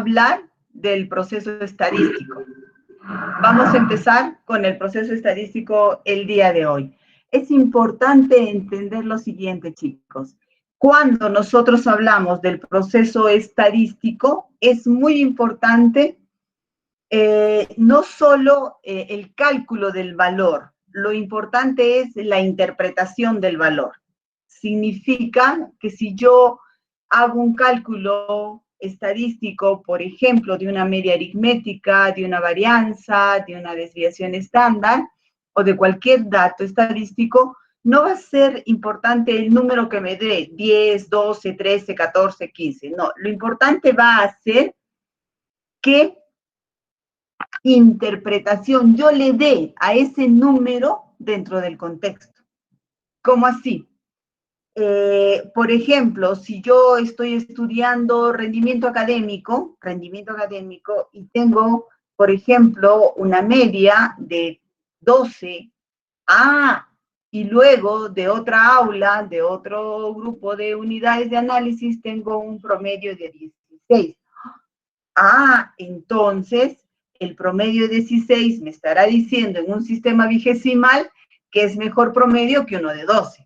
hablar del proceso estadístico. Vamos a empezar con el proceso estadístico el día de hoy. Es importante entender lo siguiente, chicos. Cuando nosotros hablamos del proceso estadístico, es muy importante no solo el cálculo del valor, lo importante es la interpretación del valor. Significa que si yo hago un cálculo estadístico, por ejemplo, de una media aritmética, de una varianza, de una desviación estándar, o de cualquier dato estadístico, no va a ser importante el número que me dé, 10, 12, 13, 14, 15. No, lo importante va a ser qué interpretación yo le dé a ese número dentro del contexto. ¿Cómo así? Por ejemplo, si yo estoy estudiando rendimiento académico, y tengo, por ejemplo, una media de 12, y luego de otra aula, de otro grupo de unidades de análisis, tengo un promedio de 16. Entonces, el promedio de 16 me estará diciendo en un sistema vigesimal que es mejor promedio que uno de 12.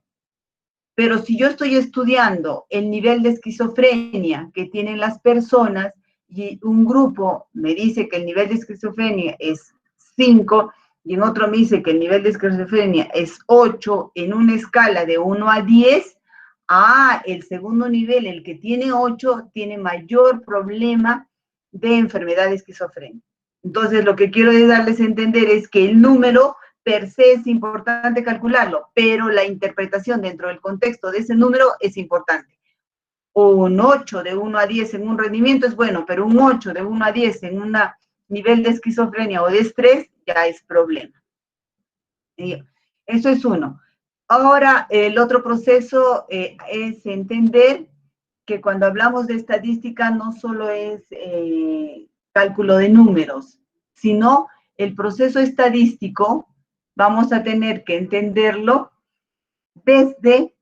Pero si yo estoy estudiando el nivel de esquizofrenia que tienen las personas y un grupo me dice que el nivel de esquizofrenia es 5 y en otro me dice que el nivel de esquizofrenia es 8 en una escala de 1 a 10, el segundo nivel, el que tiene 8, tiene mayor problema de enfermedad de esquizofrenia. Entonces, lo que quiero darles a entender es que el número per se es importante calcularlo, pero la interpretación dentro del contexto de ese número es importante. Un 8 de 1 a 10 en un rendimiento es bueno, pero un 8 de 1 a 10 en un nivel de esquizofrenia o de estrés ya es problema. Eso es uno. Ahora, el otro proceso es entender que cuando hablamos de estadística no solo es cálculo de números, sino el proceso estadístico vamos a tener que entenderlo desde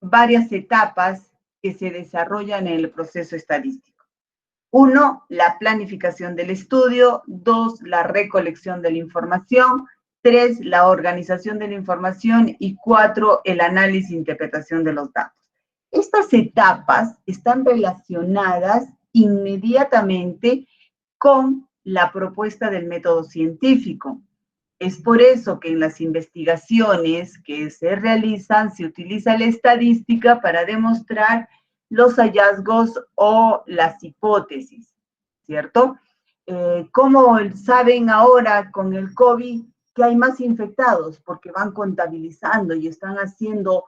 varias etapas que se desarrollan en el proceso estadístico. 1, la planificación del estudio. 2, la recolección de la información. 3, la organización de la información. Y 4, el análisis e interpretación de los datos. Estas etapas están relacionadas inmediatamente con la propuesta del método científico. Es por eso que en las investigaciones que se realizan se utiliza la estadística para demostrar los hallazgos o las hipótesis, ¿cierto? ¿Cómo saben ahora con el COVID que hay más infectados? Porque van contabilizando y están haciendo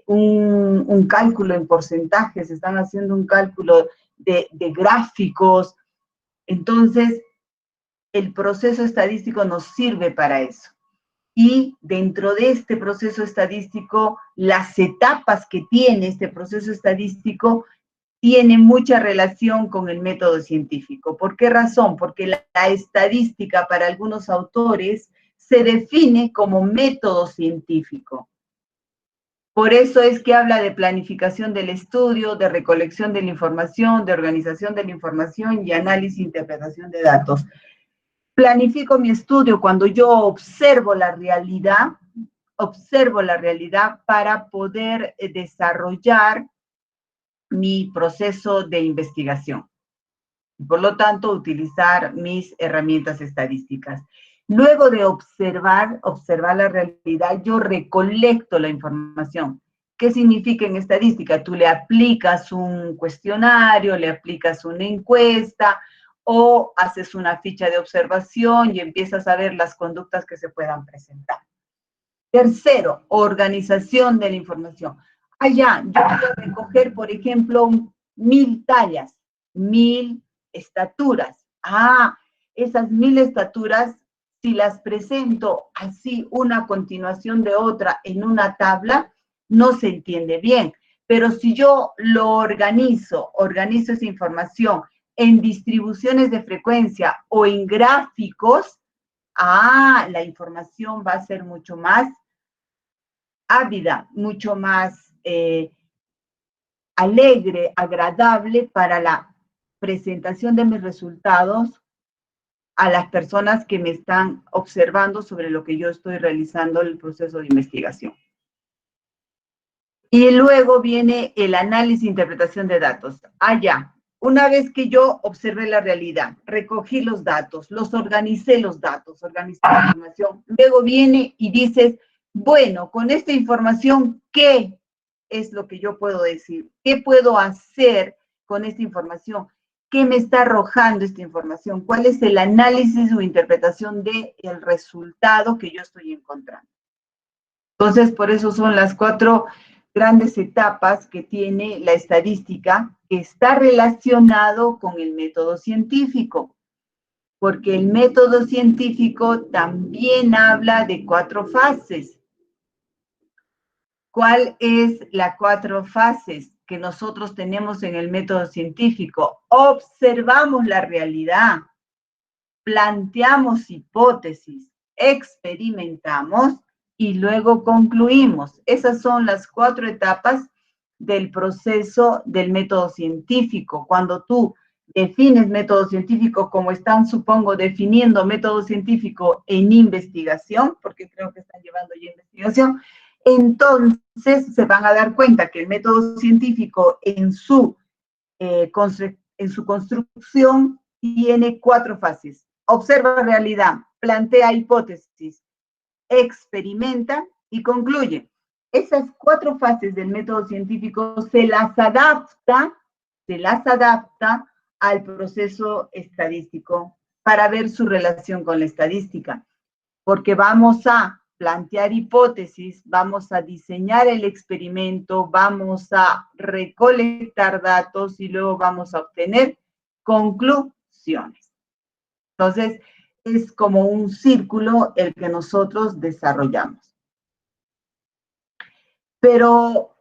un cálculo en porcentajes, están haciendo un cálculo de gráficos. Entonces, el proceso estadístico nos sirve para eso. Y dentro de este proceso estadístico, las etapas que tiene este proceso estadístico tienen mucha relación con el método científico. ¿Por qué razón? Porque la estadística para algunos autores se define como método científico. Por eso es que habla de planificación del estudio, de recolección de la información, de organización de la información y análisis e interpretación de datos. Planifico mi estudio cuando yo observo la realidad para poder desarrollar mi proceso de investigación. Por lo tanto, utilizar mis herramientas estadísticas. Luego de observar la realidad, yo recolecto la información. ¿Qué significa en estadística? Tú le aplicas un cuestionario, le aplicas una encuesta o haces una ficha de observación y empiezas a ver las conductas que se puedan presentar. Tercero, organización de la información. Yo puedo recoger, por ejemplo, 1000 tallas, 1000 estaturas. Esas 1000 estaturas, si las presento así, una a continuación de otra en una tabla, no se entiende bien. Pero si yo lo organizo esa información en distribuciones de frecuencia o en gráficos, la información va a ser mucho más ávida, mucho más alegre, agradable para la presentación de mis resultados a las personas que me están observando sobre lo que yo estoy realizando en el proceso de investigación. Y luego viene el análisis e interpretación de datos. Ya. Una vez que yo observé la realidad, recogí los datos, los organicé organicé la información, luego viene y dices, bueno, con esta información, ¿qué es lo que yo puedo decir? ¿Qué puedo hacer con esta información? ¿Qué me está arrojando esta información? ¿Cuál es el análisis o interpretación del resultado que yo estoy encontrando? Entonces, por eso son las 4 grandes etapas que tiene la estadística, que está relacionado con el método científico, porque el método científico también habla de 4 fases. ¿Cuál es las 4 fases que nosotros tenemos en el método científico? Observamos la realidad, planteamos hipótesis, experimentamos y luego concluimos. Esas son las 4 etapas del proceso del método científico. Cuando tú defines método científico como están, supongo, definiendo método científico en investigación, porque creo que están llevando ya investigación, entonces se van a dar cuenta que el método científico en su construcción tiene 4 fases. Observa la realidad, plantea hipótesis, experimenta y concluye. Esas 4 fases del método científico se las adapta al proceso estadístico para ver su relación con la estadística, porque vamos a plantear hipótesis, vamos a diseñar el experimento, vamos a recolectar datos y luego vamos a obtener conclusiones. Entonces, es como un círculo el que nosotros desarrollamos. Pero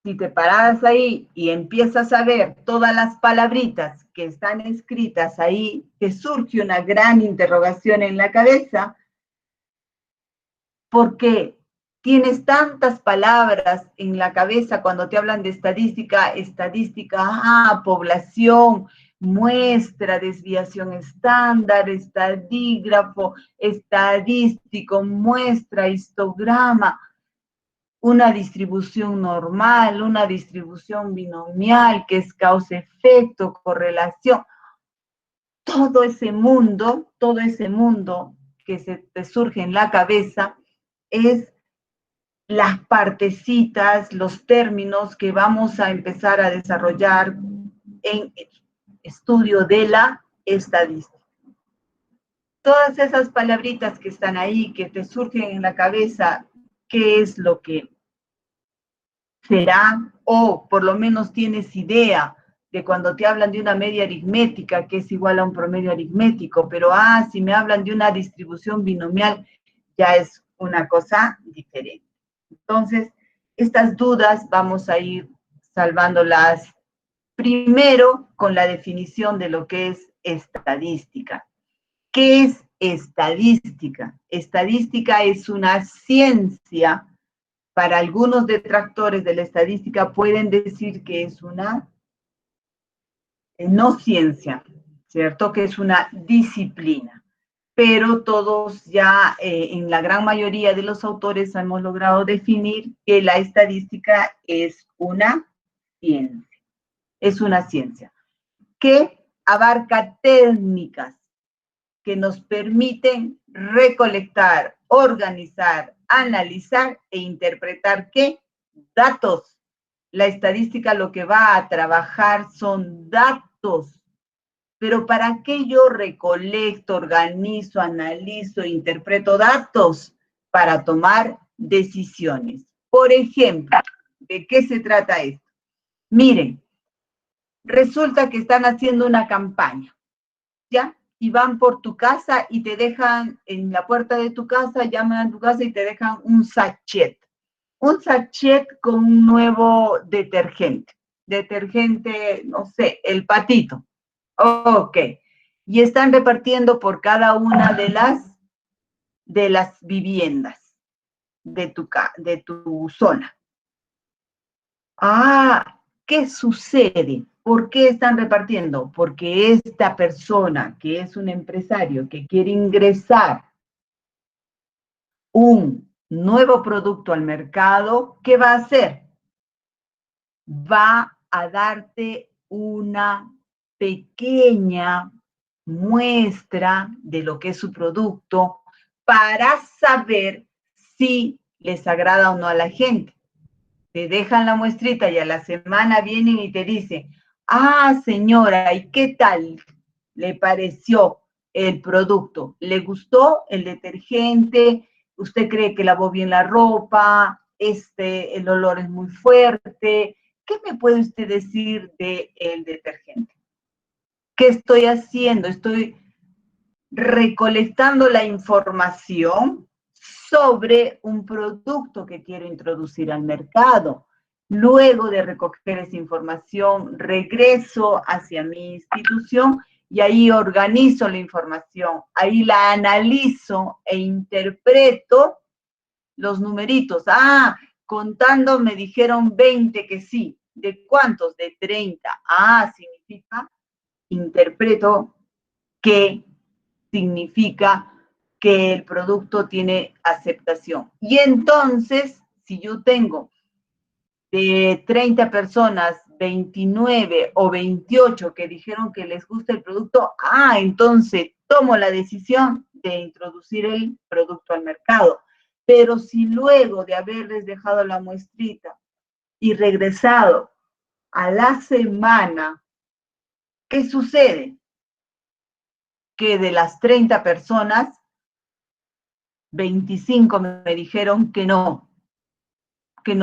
si te paras ahí y empiezas a ver todas las palabritas que están escritas ahí, te surge una gran interrogación en la cabeza, porque tienes tantas palabras en la cabeza cuando te hablan de estadística, población, muestra, desviación estándar, estadígrafo, estadístico, muestra, histograma, una distribución normal, una distribución binomial, que es causa-efecto, correlación. Todo ese mundo que se te surge en la cabeza es las partecitas, los términos que vamos a empezar a desarrollar en el estudio de la estadística. Todas esas palabritas que están ahí, que te surgen en la cabeza, ¿qué es lo que será? O por lo menos tienes idea de cuando te hablan de una media aritmética, que es igual a un promedio aritmético, pero si me hablan de una distribución binomial, ya es una cosa diferente. Entonces, estas dudas vamos a ir salvándolas primero con la definición de lo que es estadística. ¿Qué es estadística? Estadística es una ciencia. Para algunos detractores de la estadística pueden decir que es una no ciencia, ¿cierto? Que es una disciplina. Pero todos ya, en la gran mayoría de los autores, hemos logrado definir que la estadística es una ciencia. Es una ciencia que abarca técnicas que nos permiten recolectar, organizar, analizar e interpretar ¿qué? Datos. La estadística lo que va a trabajar son datos. Pero ¿para qué yo recolecto, organizo, analizo, interpreto datos? Para tomar decisiones. Por ejemplo, ¿de qué se trata esto? Miren, resulta que están haciendo una campaña, ¿ya? Y van por tu casa y te dejan en la puerta de tu casa, llaman a tu casa y te dejan un sachet con un nuevo detergente, no sé, el Patito. Ok. Y están repartiendo por cada una de las viviendas de tu zona. ¿Qué sucede? ¿Por qué están repartiendo? Porque esta persona, que es un empresario que quiere ingresar un nuevo producto al mercado, ¿qué va a hacer? Va a darte una pequeña muestra de lo que es su producto para saber si les agrada o no a la gente. Te dejan la muestrita y a la semana vienen y te dicen, ah, señora, ¿y qué tal le pareció el producto? ¿Le gustó el detergente? ¿Usted cree que lavó bien la ropa? El olor es muy fuerte. ¿Qué me puede usted decir del detergente? ¿Qué estoy haciendo? Estoy recolectando la información sobre un producto que quiero introducir al mercado. Luego de recoger esa información, regreso hacia mi institución y ahí organizo la información, ahí la analizo e interpreto los numeritos. Ah, contando me dijeron 20 que sí. ¿De cuántos? De 30. Ah, significa, interpreto que significa que el producto tiene aceptación. Y entonces, si yo tengo de 30 personas, 29 o 28 que dijeron que les gusta el producto, entonces tomo la decisión de introducir el producto al mercado. Pero si luego de haberles dejado la muestrita y regresado a la semana, ¿qué sucede? Que de las 30 personas, 25 me dijeron que no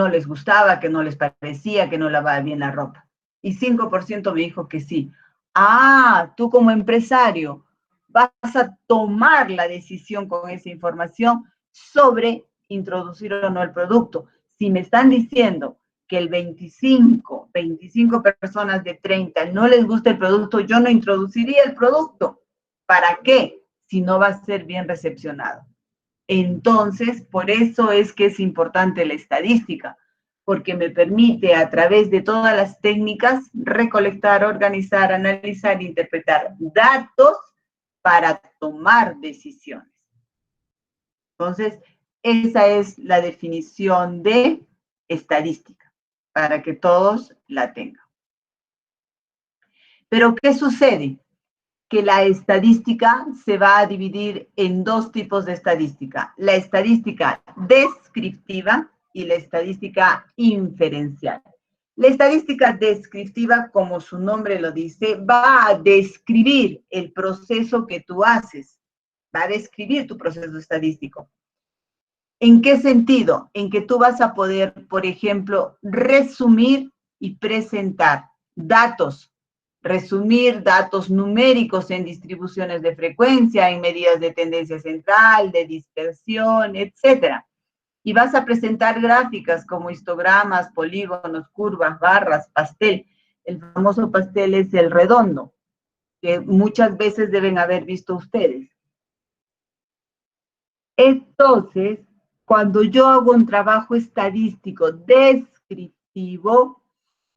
les gustaba, que no les parecía, que no lavaba bien la ropa. Y 5% me dijo que sí. Tú como empresario vas a tomar la decisión con esa información sobre introducir o no el producto. Si me están diciendo que el 25 personas de 30 no les gusta el producto, yo no introduciría el producto. ¿Para qué? Si no va a ser bien recepcionado. Entonces, por eso es que es importante la estadística, porque me permite a través de todas las técnicas recolectar, organizar, analizar, interpretar datos para tomar decisiones. Entonces, esa es la definición de estadística, para que todos la tengan. Pero, ¿qué sucede? Que la estadística se va a dividir en dos tipos de estadística, la estadística descriptiva y la estadística inferencial. La estadística descriptiva, como su nombre lo dice, va a describir el proceso que tú haces, va a describir tu proceso estadístico. ¿En qué sentido? En que tú vas a poder, por ejemplo, resumir y presentar datos, resumir datos numéricos en distribuciones de frecuencia, en medidas de tendencia central, de dispersión, etc. Y vas a presentar gráficas como histogramas, polígonos, curvas, barras, pastel. El famoso pastel es el redondo, que muchas veces deben haber visto ustedes. Entonces, cuando yo hago un trabajo estadístico descriptivo,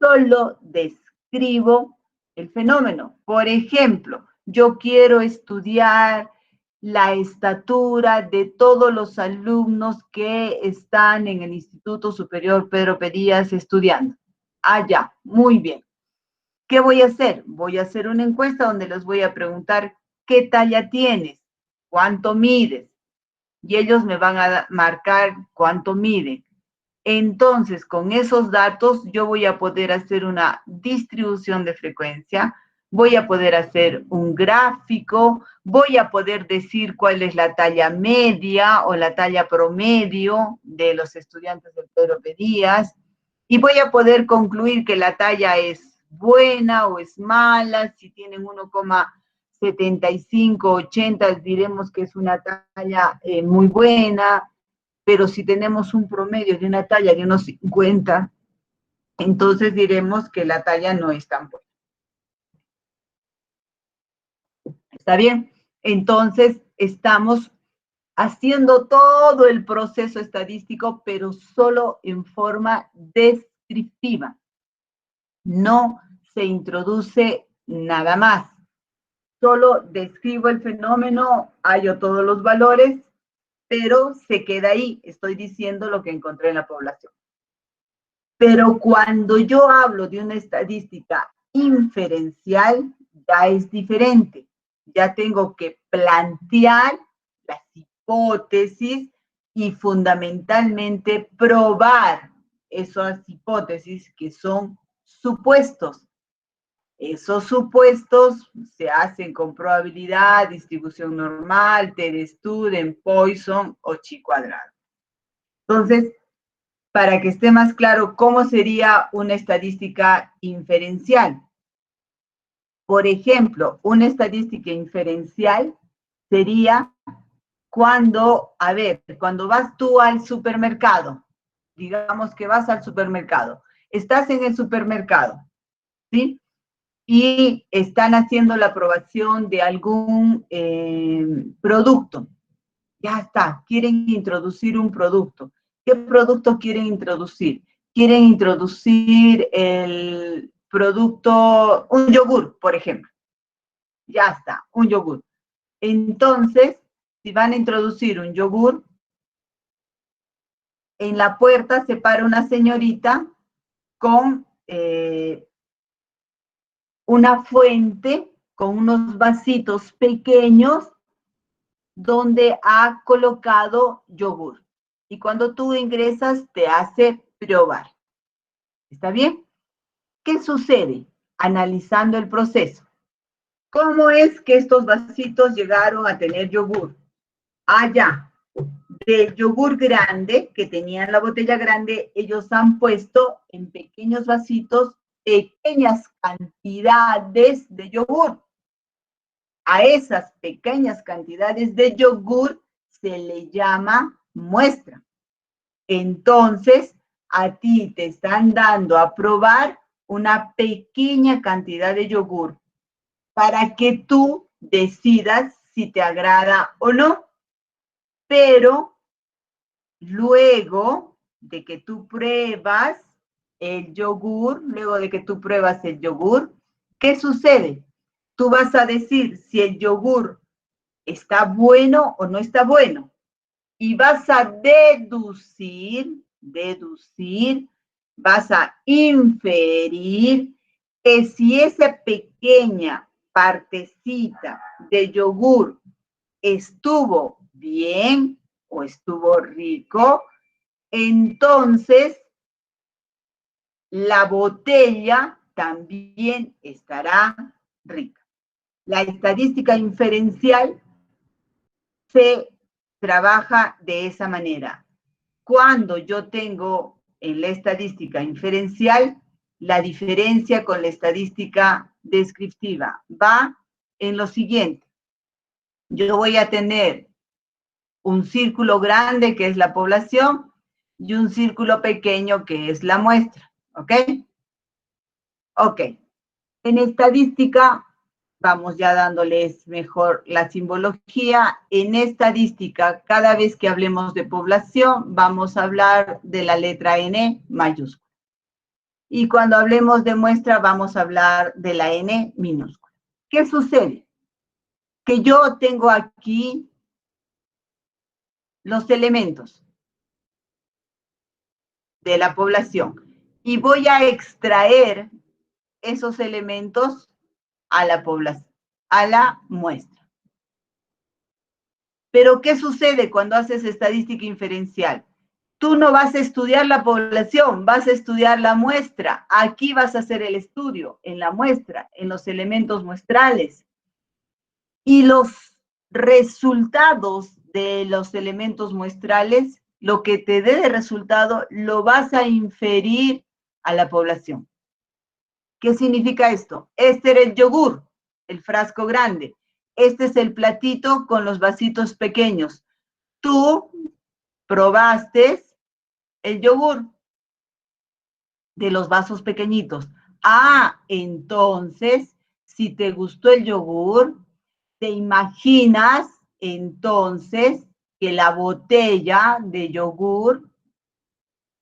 solo describo el fenómeno. Por ejemplo, yo quiero estudiar la estatura de todos los alumnos que están en el Instituto Superior Pedro Pedías estudiando. Ya, muy bien. ¿Qué voy a hacer? Voy a hacer una encuesta donde les voy a preguntar qué talla tienes, cuánto mides, y ellos me van a marcar cuánto miden. Entonces, con esos datos, yo voy a poder hacer una distribución de frecuencia, voy a poder hacer un gráfico, voy a poder decir cuál es la talla media o la talla promedio de los estudiantes del Pedro Pedías, y voy a poder concluir que la talla es buena o es mala, si tienen 1,75, 80, diremos que es una talla muy buena, pero si tenemos un promedio de una talla de unos 50, entonces diremos que la talla no es tan buena. ¿Está bien? Entonces, estamos haciendo todo el proceso estadístico, pero solo en forma descriptiva. No se introduce nada más. Solo describo el fenómeno, hallo todos los valores, pero se queda ahí. Estoy diciendo lo que encontré en la población. Pero cuando yo hablo de una estadística inferencial, ya es diferente. Ya tengo que plantear las hipótesis y fundamentalmente probar esas hipótesis que son supuestos. Esos supuestos se hacen con probabilidad, distribución normal, T-de-Student, Poisson o chi cuadrado. Entonces, para que esté más claro cómo sería una estadística inferencial. Por ejemplo, una estadística inferencial sería cuando vas tú al supermercado, digamos que vas al supermercado, estás en el supermercado, ¿sí? Y están haciendo la aprobación de algún producto. Ya está, quieren introducir un producto. ¿Qué producto quieren introducir? Quieren introducir el producto, un yogur, por ejemplo. Ya está, un yogur. Entonces, si van a introducir un yogur, en la puerta se para una señorita con una fuente, con unos vasitos pequeños donde ha colocado yogur. Y cuando tú ingresas, te hace probar. ¿Está bien? ¿Qué sucede? Analizando el proceso. ¿Cómo es que estos vasitos llegaron a tener yogur? Ya. Del yogur grande, que tenían la botella grande, ellos han puesto en pequeños vasitos pequeñas cantidades de yogur. A esas pequeñas cantidades de yogur se le llama muestra. Entonces, a ti te están dando a probar una pequeña cantidad de yogur para que tú decidas si te agrada o no. Pero luego de que tú pruebas el yogur, ¿qué sucede? Tú vas a decir si el yogur está bueno o no está bueno. Y vas a deducir, vas a inferir que si esa pequeña partecita de yogur estuvo bien o estuvo rico, entonces la botella también estará rica. La estadística inferencial se trabaja de esa manera. Cuando yo tengo en la estadística inferencial, la diferencia con la estadística descriptiva va en lo siguiente. Yo voy a tener un círculo grande que es la población y un círculo pequeño que es la muestra, ¿ok? Ok. En estadística, vamos ya dándoles mejor la simbología. En estadística, cada vez que hablemos de población, vamos a hablar de la letra N mayúscula. Y cuando hablemos de muestra, vamos a hablar de la N minúscula. ¿Qué sucede? Que yo tengo aquí los elementos de la población y voy a extraer esos elementos a la población, a la muestra. Pero ¿qué sucede cuando haces estadística inferencial? Tú no vas a estudiar la población, vas a estudiar la muestra. Aquí vas a hacer el estudio, en la muestra, en los elementos muestrales. Y los resultados de los elementos muestrales, lo que te dé de resultado, lo vas a inferir a la población. ¿Qué significa esto? Este era el yogur, el frasco grande. Este es el platito con los vasitos pequeños. Tú probaste el yogur de los vasos pequeñitos. Entonces, si te gustó el yogur, te imaginas entonces que la botella de yogur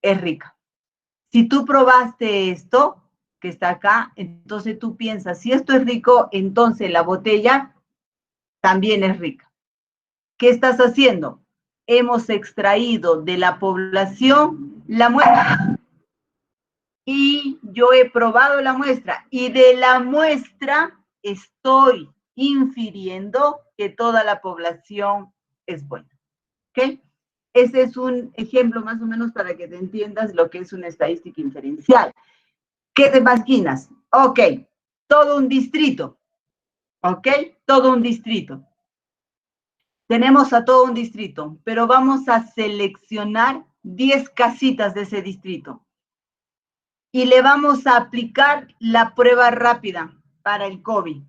es rica. Si tú probaste esto, que está acá, entonces tú piensas, si esto es rico, entonces la botella también es rica. ¿Qué estás haciendo? Hemos extraído de la población la muestra y yo he probado la muestra y de la muestra estoy infiriendo que toda la población es buena. ¿Ok? Ese es un ejemplo más o menos para que te entiendas lo que es una estadística inferencial. ¿Qué te imaginas? Ok, todo un distrito. ¿Ok? Todo un distrito. Tenemos a todo un distrito, pero vamos a seleccionar 10 casitas de ese distrito y le vamos a aplicar la prueba rápida para el COVID.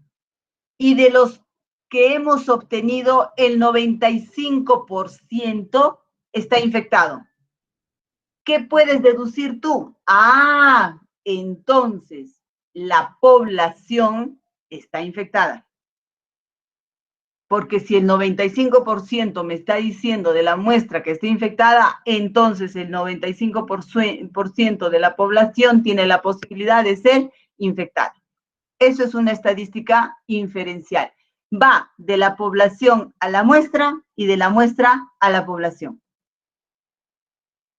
Y de los que hemos obtenido, el 95% está infectado. ¿Qué puedes deducir tú? Ah, entonces la población está infectada. Porque si el 95% me está diciendo de la muestra que está infectada, entonces el 95% de la población tiene la posibilidad de ser infectada. Eso es una estadística inferencial. Va de la población a la muestra y de la muestra a la población.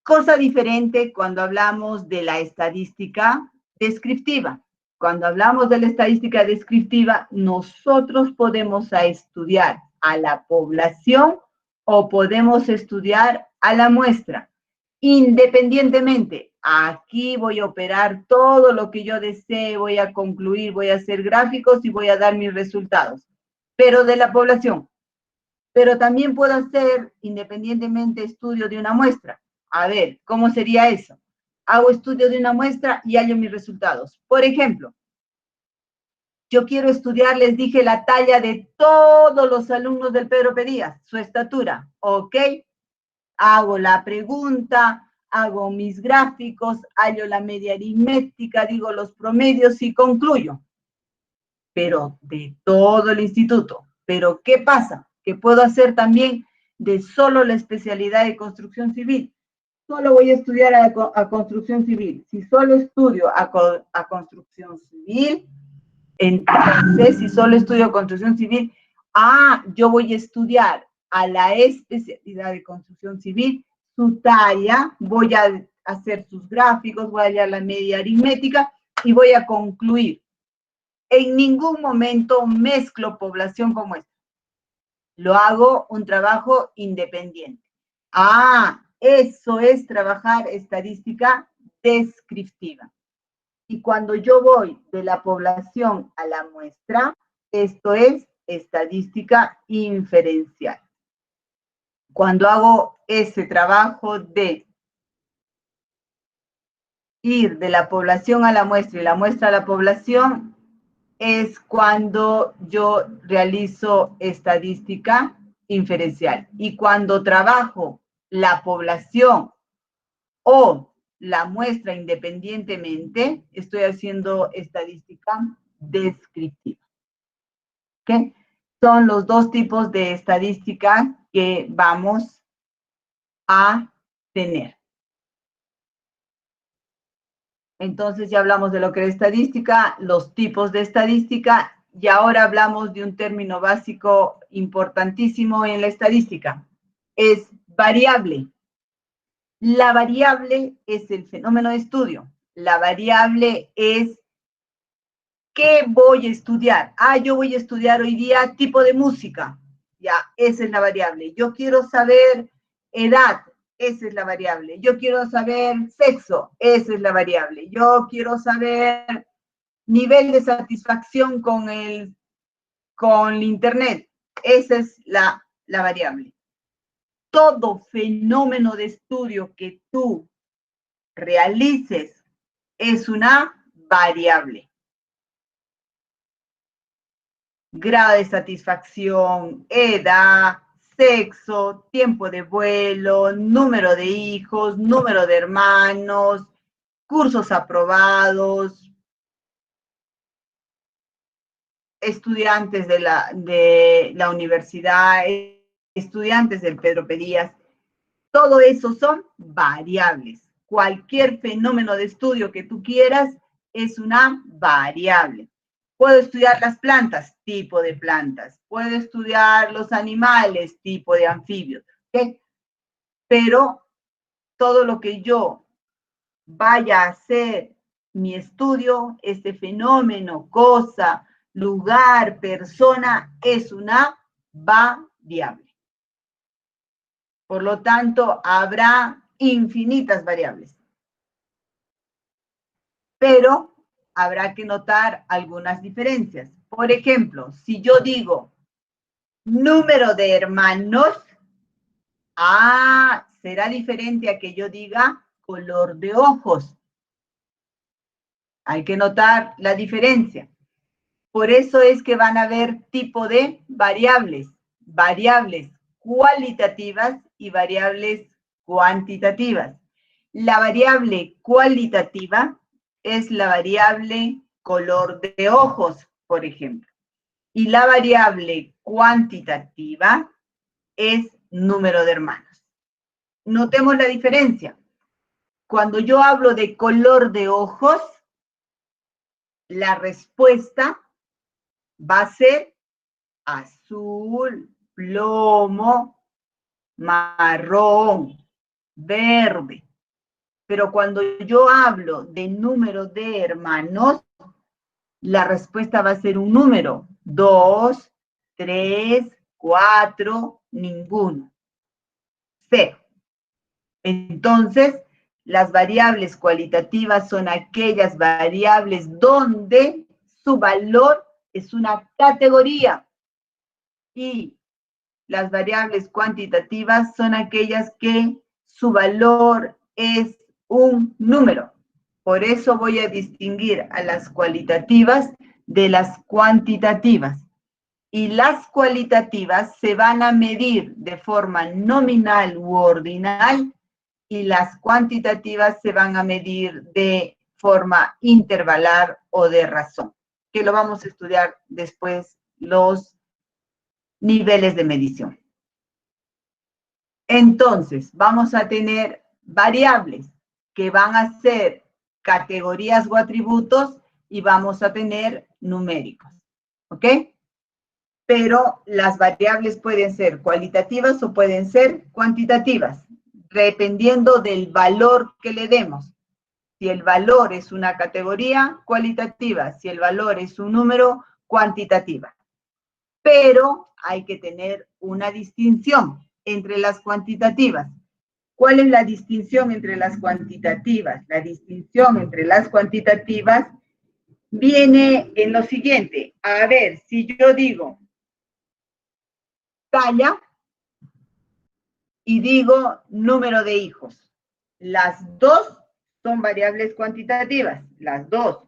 Cosa diferente cuando hablamos de la estadística descriptiva. Cuando hablamos de la estadística descriptiva, nosotros podemos estudiar a la población o podemos estudiar a la muestra. Independientemente, aquí voy a operar todo lo que yo desee, voy a concluir, voy a hacer gráficos y voy a dar mis resultados, pero de la población. Pero también puedo hacer independientemente estudio de una muestra. A ver, ¿cómo sería eso? Hago estudio de una muestra y hallo mis resultados. Por ejemplo, yo quiero estudiar, les dije, la talla de todos los alumnos del Pedro Pedías, su estatura, ¿ok? Hago la pregunta, hago mis gráficos, hallo la media aritmética, digo los promedios y concluyo. Pero de todo el instituto. ¿Pero qué pasa? Que puedo hacer también de solo la especialidad de construcción civil. Solo voy a estudiar a construcción civil. Si solo estudio a construcción civil, entonces, si solo estudio construcción civil, yo voy a estudiar a la especialidad de construcción civil, su talla, voy a hacer sus gráficos, voy a hallar la media aritmética y voy a concluir. En ningún momento mezclo población con muestra. Lo hago un trabajo independiente. Eso es trabajar estadística descriptiva. Y cuando yo voy de la población a la muestra, esto es estadística inferencial. Cuando hago ese trabajo de ir de la población a la muestra y la muestra a la población, es cuando yo realizo estadística inferencial. Y cuando trabajo la población o la muestra independientemente, estoy haciendo estadística descriptiva. ¿Ok? Son los dos tipos de estadística que vamos a tener. Entonces ya hablamos de lo que es estadística, los tipos de estadística, y ahora hablamos de un término básico importantísimo en la estadística. Es variable. La variable es el fenómeno de estudio. La variable es ¿qué voy a estudiar? Yo voy a estudiar hoy día tipo de música. Ya, esa es la variable. Yo quiero saber edad. Esa es la variable. Yo quiero saber sexo. Esa es la variable. Yo quiero saber nivel de satisfacción con el internet. Esa es la variable. Todo fenómeno de estudio que tú realices es una variable. Grado de satisfacción, edad, sexo, tiempo de vuelo, número de hijos, número de hermanos, cursos aprobados, estudiantes de la universidad, estudiantes del Pedro Pedías. Todo eso son variables. Cualquier fenómeno de estudio que tú quieras es una variable. Puedo estudiar las plantas, tipo de plantas. Puedo estudiar los animales, tipo de anfibios. ¿Okay? Pero todo lo que yo vaya a hacer mi estudio, este fenómeno, cosa, lugar, persona, es una variable. Por lo tanto, habrá infinitas variables. Pero habrá que notar algunas diferencias. Por ejemplo, si yo digo número de hermanos, será diferente a que yo diga color de ojos. Hay que notar la diferencia. Por eso es que van a haber tipo de variables, variables cualitativas y variables cuantitativas. La variable cualitativa es la variable color de ojos, por ejemplo. Y la variable cuantitativa es número de hermanos. Notemos la diferencia. Cuando yo hablo de color de ojos, la respuesta va a ser azul, plomo, marrón, verde. Pero cuando yo hablo de número de hermanos, la respuesta va a ser un número. 2, 3, 4, ninguno. 0. Entonces, las variables cualitativas son aquellas variables donde su valor es una categoría. Y las variables cuantitativas son aquellas que su valor es un número. Por eso voy a distinguir a las cualitativas de las cuantitativas. Y las cualitativas se van a medir de forma nominal u ordinal y las cuantitativas se van a medir de forma intervalar o de razón, que lo vamos a estudiar después los niveles de medición. Entonces, vamos a tener variables que van a ser categorías o atributos y vamos a tener numéricos, ¿ok? Pero las variables pueden ser cualitativas o pueden ser cuantitativas, dependiendo del valor que le demos. Si el valor es una categoría, cualitativa. Si el valor es un número, cuantitativa. Pero hay que tener una distinción entre las cuantitativas. ¿Cuál es la distinción entre las cuantitativas? La distinción entre las cuantitativas viene en lo siguiente. A ver, si yo digo talla y digo número de hijos, las dos son variables cuantitativas, las dos,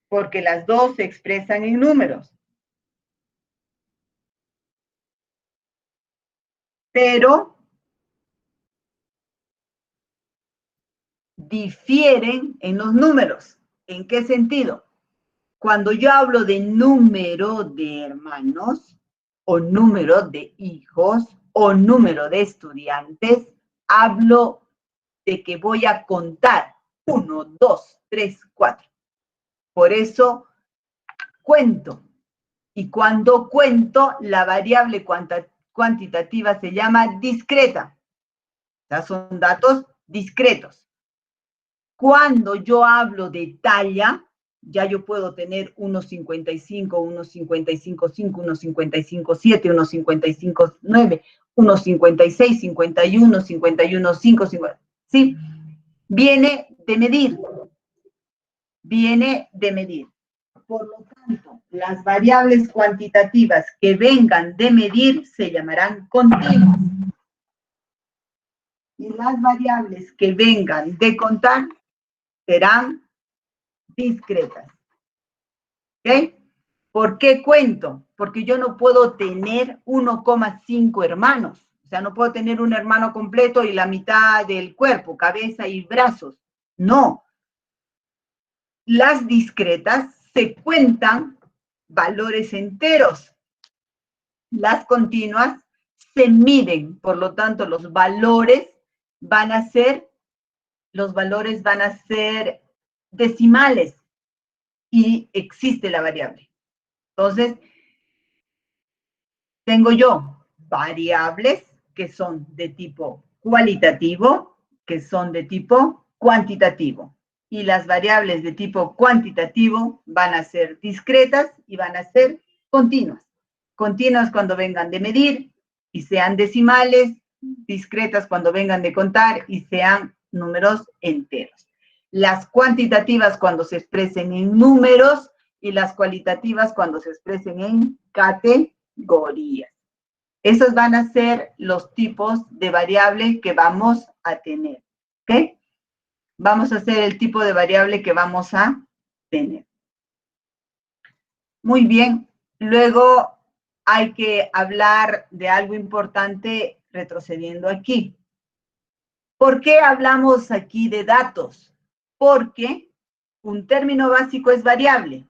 porque las dos se expresan en números. Pero difieren en los números. ¿En qué sentido? Cuando yo hablo de número de hermanos, o número de hijos, o número de estudiantes, hablo de que voy a contar 1, 2, 3, 4. Por eso cuento. Y cuando cuento, la variable cuantitativa se llama discreta. O sea, son datos discretos. Cuando yo hablo de talla, ya yo puedo tener 1,55, 1,55,5, 1,55,7, 1,55,9, 1,56, 51, 51,5, 50. ¿Sí? Viene de medir. Viene de medir. Por lo tanto, las variables cuantitativas que vengan de medir se llamarán continuas. Y las variables que vengan de contar serán discretas. ¿Ok? ¿Por qué cuento? Porque yo no puedo tener 1,5 hermanos. O sea, no puedo tener un hermano completo y la mitad del cuerpo, cabeza y brazos. No. Las discretas se cuentan valores enteros. Las continuas se miden, por lo tanto, los valores van a ser decimales. y existe la variable. Entonces, tengo yo variables que son de tipo cualitativo, que son de tipo cuantitativo. Y las variables de tipo cuantitativo van a ser discretas y van a ser continuas. Continuas cuando vengan de medir y sean decimales, discretas cuando vengan de contar y sean números enteros. Las cuantitativas cuando se expresen en números y las cualitativas cuando se expresen en categorías. Esos van a ser los tipos de variable que vamos a tener. ¿Ok? Vamos a hacer el tipo de variable que vamos a tener. Muy bien. Luego hay que hablar de algo importante retrocediendo aquí. ¿Por qué hablamos aquí de datos? Porque un término básico es variable,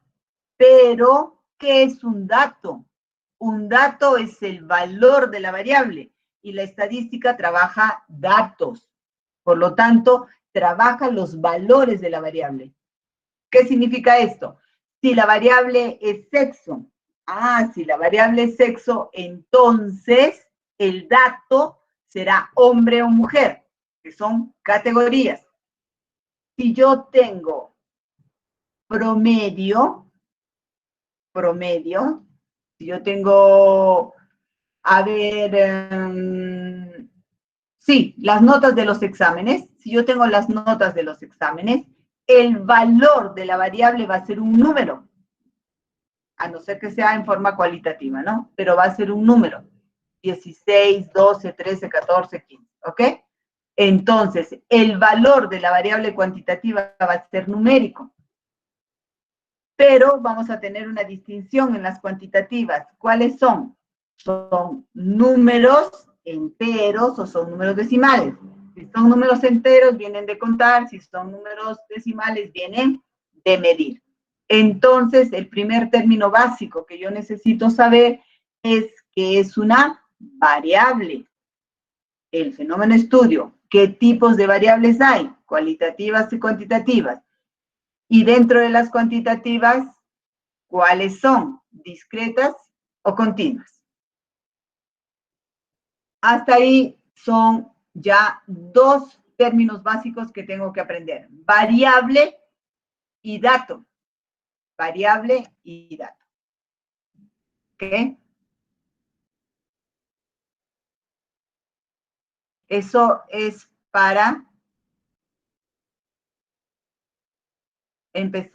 pero ¿qué es un dato? Un dato es el valor de la variable y la estadística trabaja datos. Por lo tanto, trabaja los valores de la variable. ¿Qué significa esto? Si la variable es sexo, si la variable es sexo, entonces el dato será hombre o mujer, que son categorías. Si yo tengo promedio, si yo tengo, sí, las notas de los exámenes, si yo tengo las notas de los exámenes, el valor de la variable va a ser un número, a no ser que sea en forma cualitativa, ¿no? Pero va a ser un número, 16, 12, 13, 14, 15, ¿ok? Entonces, el valor de la variable cuantitativa va a ser numérico. Pero vamos a tener una distinción en las cuantitativas. ¿Cuáles son? Son números enteros o son números decimales. Si son números enteros, vienen de contar. Si son números decimales, vienen de medir. Entonces, el primer término básico que yo necesito saber es que es una variable. El fenómeno estudio. ¿Qué tipos de variables hay? Cualitativas y cuantitativas. Y dentro de las cuantitativas, ¿cuáles son? ¿Discretas o continuas? Hasta ahí son ya dos términos básicos que tengo que aprender. Variable y dato. Variable y dato. ¿Ok? Eso es para empezar.